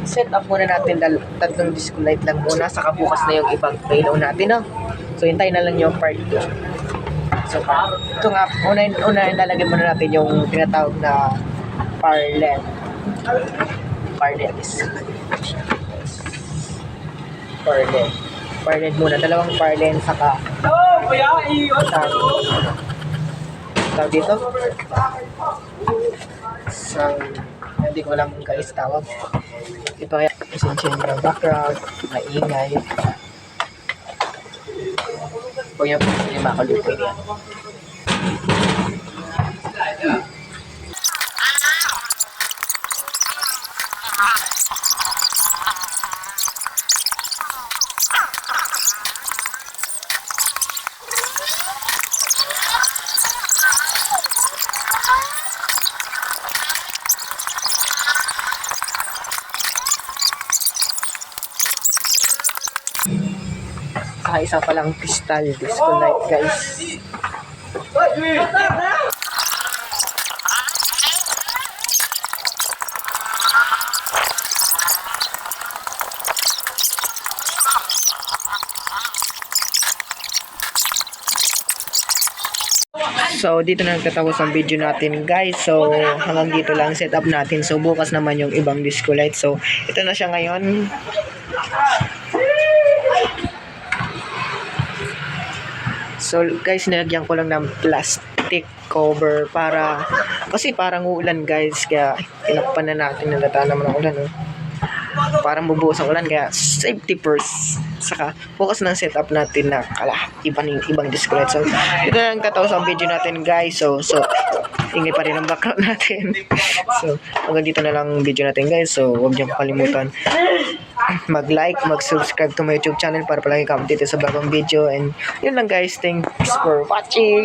set up muna natin tatlong disco light lang muna, saka bukas na yung ibang payload natin, no? So, hintayin na lang yung part 2. So, ito nga, una ilalagay muna natin yung tinatawag na parlel. Parlel muna, dalawang parlel saka tawag dito sa hindi ko alam guys tawag ito kaya essential ng background maingay o yung makalupo yan. Saka isa palang crystal disco light guys. So dito na nagtatapos ang video natin guys. So hanggang dito lang setup natin. So bukas naman yung ibang disco light. So ito na siya ngayon. So guys, nilagyan ko lang ng plastic cover para kasi parang uulan guys, kaya tinakpan na natin, nalata naman ang ulan, no? Parang bubuhos ang ulan, kaya safety first. Saka focus ng setup natin na ibang disco light. So ito na lang tatapos ang video natin guys. So ingay pa rin ang background natin. So hanggang dito na lang video natin guys. So huwag niyong kalimutan mag-like, mag-subscribe to my YouTube channel para palagi ka updated sa bagong video. And yun lang guys, thanks for watching.